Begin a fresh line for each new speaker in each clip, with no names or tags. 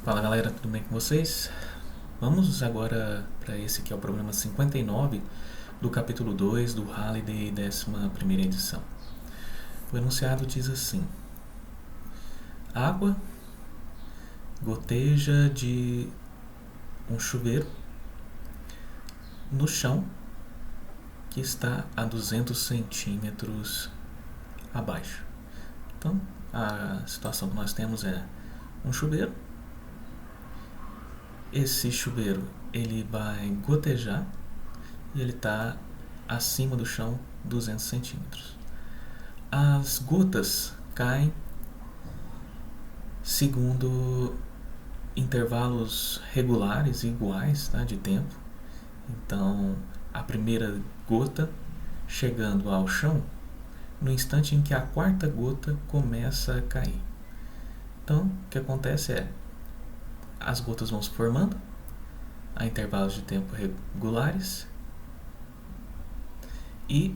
Fala galera, tudo bem com vocês? Vamos agora para esse que é o problema 59 do capítulo 2 do Halliday, 11ª edição. O enunciado diz assim: água goteja de um chuveiro no chão que está a 200 centímetros abaixo. Então, a situação que nós temos é um chuveiro. Esse chuveiro ele vai gotejar e ele está acima do chão 200 centímetros. As gotas caem segundo intervalos regulares e iguais, tá, de tempo. Então, a primeira gota chegando ao chão no instante em que a quarta gota começa a cair. Então, o que acontece é as gotas vão se formando a intervalos de tempo regulares e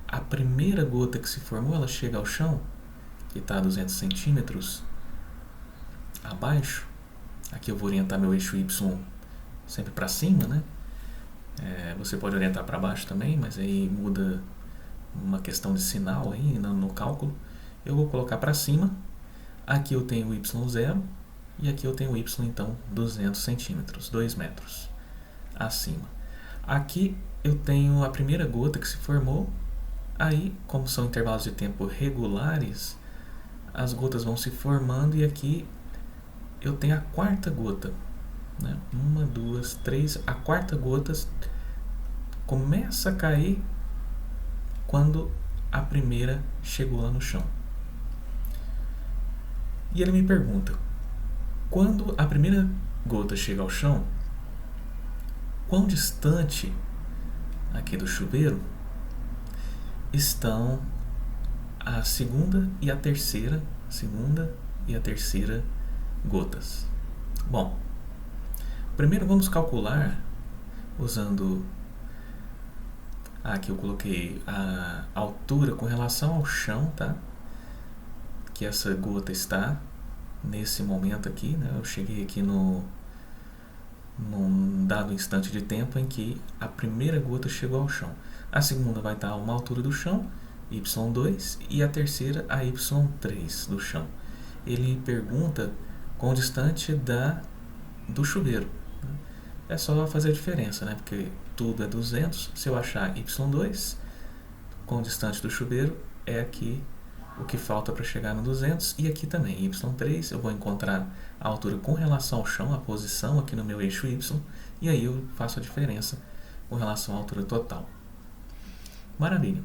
a primeira gota que se formou, ela chega ao chão, que está a 200 centímetros abaixo. Aqui eu vou orientar meu eixo Y sempre para cima, né? Você pode orientar para baixo também, mas aí muda uma questão de sinal aí no cálculo. Eu vou colocar para cima. Aqui eu tenho Y0 e aqui eu tenho Y, então 200 centímetros, 2 metros acima. Aqui eu tenho a primeira gota que se formou. Aí, como são intervalos de tempo regulares, as gotas vão se formando e aqui eu tenho a quarta gota, né? 1, 2, 3. A quarta gota começa a cair quando a primeira chegou lá no chão. E ele me pergunta: quando a primeira gota chega ao chão, quão distante aqui do chuveiro estão a segunda e a terceira gotas? Bom, primeiro vamos calcular usando, aqui eu coloquei a altura com relação ao chão, tá? Que essa gota está nesse momento aqui, né? Eu cheguei aqui num dado instante de tempo em que a primeira gota chegou ao chão. A segunda vai estar a uma altura do chão, y2, e a terceira a y3 do chão. Ele pergunta quão distante do chuveiro. É só fazer a diferença, né? Porque tudo é 200. Se eu achar y2, quão distante do chuveiro, é aqui o que falta para chegar no 200, e aqui também, y3, eu vou encontrar a altura com relação ao chão, a posição aqui no meu eixo y, e aí eu faço a diferença com relação à altura total. Maravilha.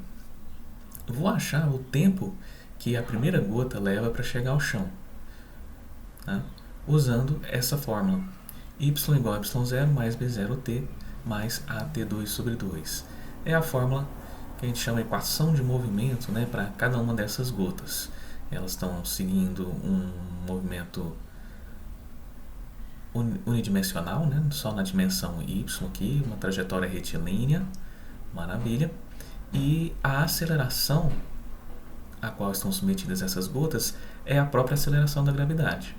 Eu vou achar o tempo que a primeira gota leva para chegar ao chão, tá? Usando essa fórmula: y igual a y0 mais b0t mais at2 sobre 2. É a fórmula que a gente chama de equação de movimento, né, para cada uma dessas gotas. Elas estão seguindo um movimento unidimensional, né, só na dimensão y aqui, uma trajetória retilínea, maravilha. E a aceleração a qual estão submetidas essas gotas é a própria aceleração da gravidade,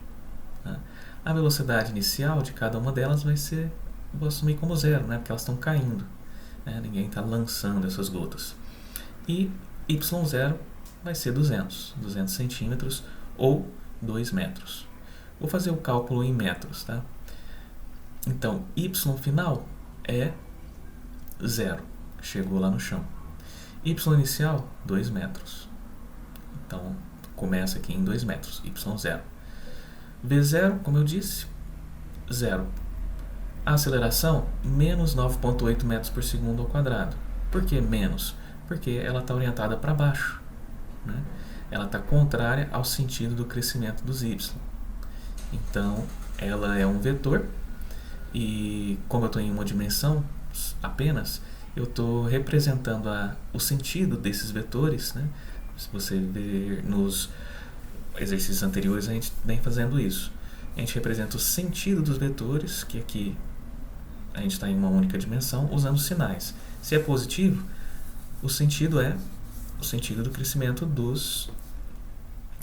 né? A velocidade inicial de cada uma delas vou assumir como zero, né, porque elas estão caindo. Ninguém está lançando essas gotas. E y0 vai ser 200 centímetros ou 2 metros. Vou fazer o cálculo em metros, tá? Então, y final é 0, chegou lá no chão. Y inicial, 2 metros. Então, começa aqui em 2 metros, y0. V0, como eu disse, 0. A aceleração, menos 9,8 metros por segundo ao quadrado. Por que menos? Porque ela está orientada para baixo, né? Ela está contrária ao sentido do crescimento dos y. Então, ela é um vetor e, como eu estou em uma dimensão apenas, eu estou representando o sentido desses vetores, né? Se você ver nos exercícios anteriores, a gente vem fazendo isso. A gente representa o sentido dos vetores, que aqui a gente está em uma única dimensão, usando sinais. Se é positivo, o sentido é o sentido do crescimento dos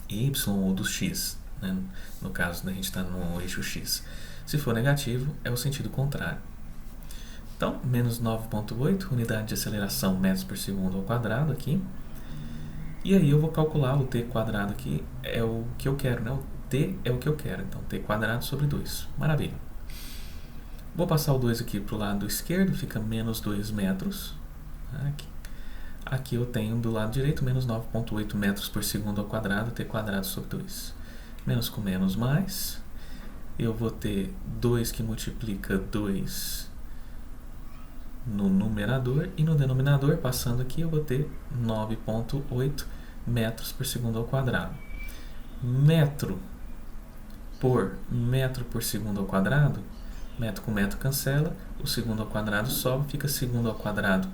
y ou dos x. né? No caso da gente estar no eixo X. Se for negativo, é o sentido contrário. Então, menos 9,8, unidade de aceleração metros por segundo ao quadrado aqui. E aí eu vou calcular o t quadrado aqui, é o que eu quero, né? O t é o que eu quero, então t quadrado sobre 2. Maravilha. Vou passar o 2 aqui para o lado esquerdo, fica menos 2 metros. Aqui eu tenho do lado direito menos 9,8 metros por segundo ao quadrado, t quadrado sobre 2. Menos com menos mais. Eu vou ter 2 que multiplica 2 no numerador, e no denominador, passando aqui, eu vou ter 9,8 metros por segundo ao quadrado. Metro por segundo ao quadrado, metro com metro cancela, o segundo ao quadrado sobe, fica segundo ao quadrado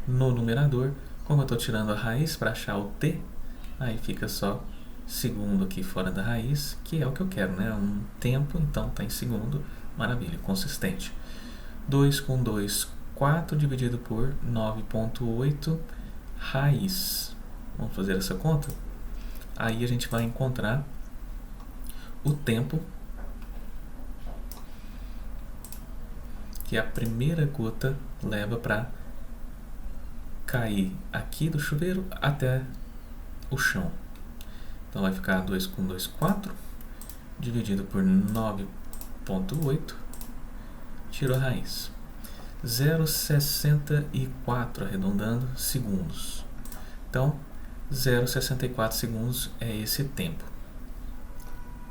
no numerador. Como eu estou tirando a raiz para achar o t, aí fica só segundo aqui fora da raiz, que é o que eu quero, né? Um tempo, então está em segundo, maravilha, consistente. 2 com 2, 4 dividido por 9,8 raiz. Vamos fazer essa conta? Aí a gente vai encontrar o tempo que a primeira gota leva para cair aqui do chuveiro até o chão. Então vai ficar 2 com 2, 4, dividido por 9,8, tirou a raiz. 0,64, arredondando, segundos. Então, 0,64 segundos é esse tempo.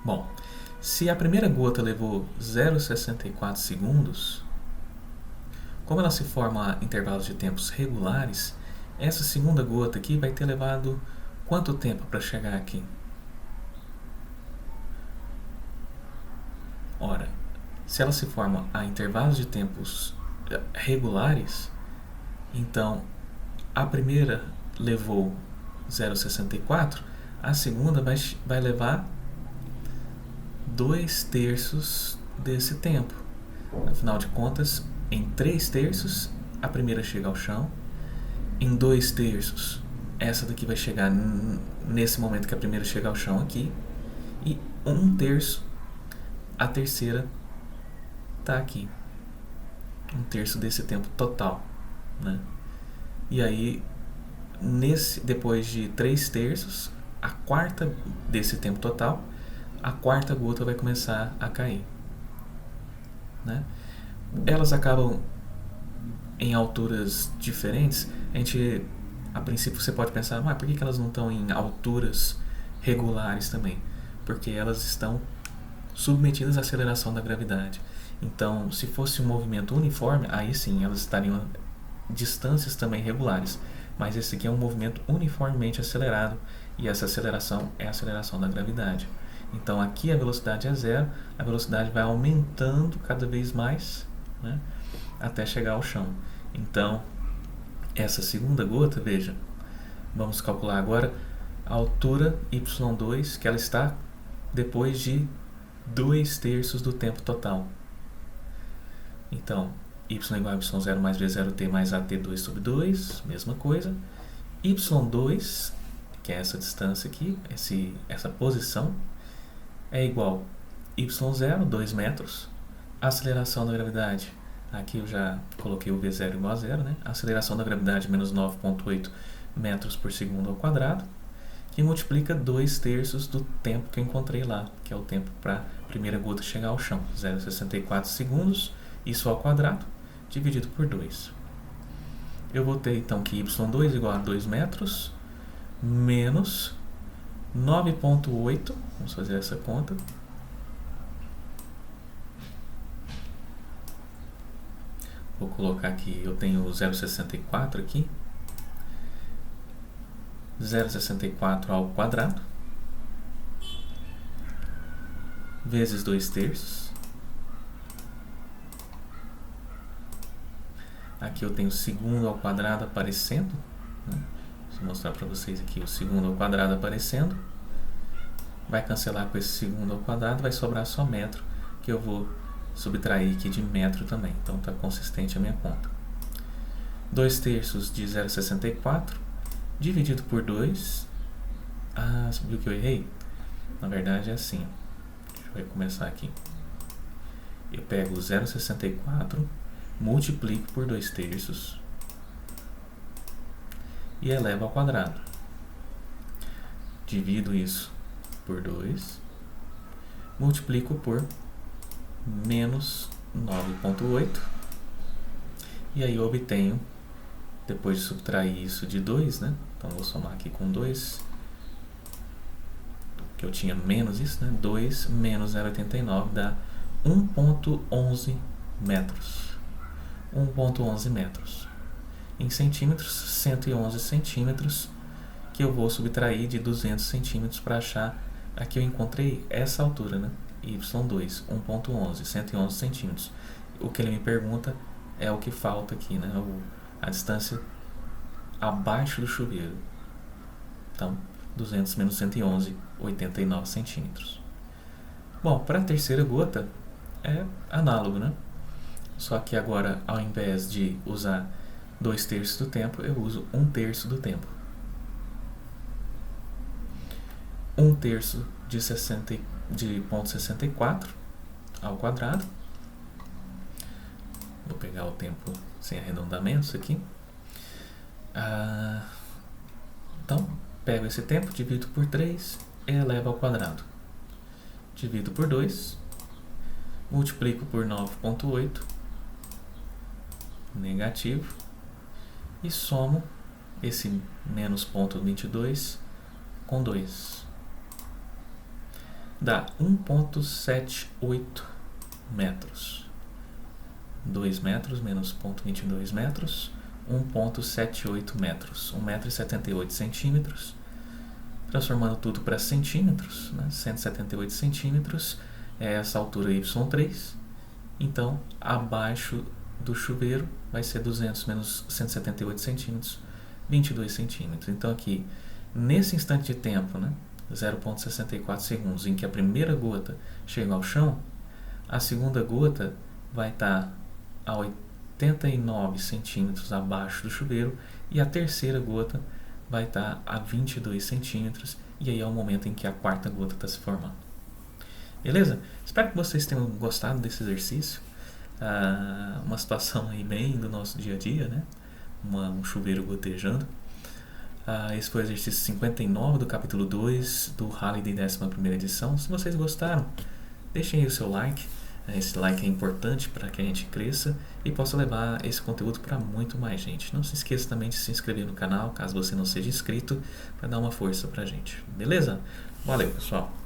Bom, se a primeira gota levou 0,64 segundos, como ela se forma a intervalos de tempos regulares, essa segunda gota aqui vai ter levado quanto tempo para chegar aqui? Ora, se ela se forma a intervalos de tempos regulares, então a primeira levou 0,64, a segunda vai levar 2/3 desse tempo. Afinal de contas, em 3/3 a primeira chega ao chão, em 2/3 essa daqui vai chegar nesse momento que a primeira chega ao chão aqui, e 1/3 a terceira está aqui. 1/3 desse tempo total, né? E aí, depois de 3/3, a quarta desse tempo total, a quarta gota vai começar a cair, né? Elas acabam em alturas diferentes. A princípio você pode pensar, mas por que elas não estão em alturas regulares também? Porque elas estão submetidas à aceleração da gravidade. Então, se fosse um movimento uniforme, aí sim elas estariam distâncias também regulares. Mas esse aqui é um movimento uniformemente acelerado, e essa aceleração é a aceleração da gravidade. Então aqui a velocidade é zero, a velocidade vai aumentando cada vez mais, né, até chegar ao chão. Então, essa segunda gota, veja, vamos calcular agora a altura y2, que ela está depois de 2/3 do tempo total. Então, y igual a y0 mais v0t mais at2 sobre 2, mesma coisa. y2, que é essa distância aqui, essa posição, é igual a y0, 2 metros, a aceleração da gravidade, aqui eu já coloquei o v0 igual a 0, né? A aceleração da gravidade menos 9,8 metros por segundo ao quadrado, que multiplica 2/3 do tempo que eu encontrei lá, que é o tempo para a primeira gota chegar ao chão, 0,64 segundos, isso ao quadrado, dividido por 2. Eu vou ter então que y2 igual a 2 metros, menos 9,8, vamos fazer essa conta, vou colocar aqui, eu tenho 0,64 aqui, 0,64 ao quadrado, vezes 2/3. Aqui eu tenho segundo ao quadrado aparecendo, né? Vou mostrar para vocês aqui o segundo ao quadrado aparecendo. Vai cancelar com esse segundo ao quadrado, vai sobrar só metro, que eu vou subtrair aqui de metro também. Então está consistente a minha conta. 2/3 de 0,64 dividido por 2. Ah, você viu que eu errei? Na verdade é assim. vai começar aqui. Eu pego 0,64, multiplico por 2/3 e elevo ao quadrado. Divido isso por 2, multiplico por menos 9,8 e aí eu obtenho, depois de subtrair isso de 2, né? Então vou somar aqui com 2, que eu tinha menos isso, né? 2 menos 0,89 dá 1,11 metros. 1,11 metros. Em centímetros, 111 centímetros, que eu vou subtrair de 200 centímetros para achar. Aqui eu encontrei essa altura, né? Y2, 1,11, 111 centímetros. O que ele me pergunta é o que falta aqui, né? A distância abaixo do chuveiro. Então, 200 menos 111, 89 centímetros. Bom, para a terceira gota é análogo, né? Só que agora, ao invés de usar 2/3 do tempo, eu uso 1/3 do tempo. 1/3 de 0,64 ao quadrado. Vou pegar o tempo sem arredondamentos aqui. Então, pego esse tempo, divido por 3 e elevo ao quadrado. Divido por 2, multiplico por 9,8, negativo, e somo esse menos 0,22 com 2. Dá 1,78 metros. 2 metros menos 0,22 metros, 1,78 metros. 1,78 centímetros. Transformando tudo para centímetros, né? 178 centímetros é essa altura Y3. Então, abaixo do chuveiro vai ser 200 menos 178 centímetros, 22 centímetros. Então, aqui, nesse instante de tempo, né? 0,64 segundos, em que a primeira gota chega ao chão, a segunda gota vai estar a 89 centímetros abaixo do chuveiro e a terceira gota vai estar a 22 centímetros e aí é o momento em que a quarta gota está se formando. Beleza? Espero que vocês tenham gostado desse exercício. Uma situação aí bem do nosso dia a dia, né? Um chuveiro gotejando. Esse foi o exercício 59 do capítulo 2 do Holiday 11ª edição. Se vocês gostaram, deixem aí o seu like. Esse like é importante para que a gente cresça e possa levar esse conteúdo para muito mais gente. Não se esqueça também de se inscrever no canal, caso você não seja inscrito, para dar uma força para a gente. Beleza? Valeu, pessoal!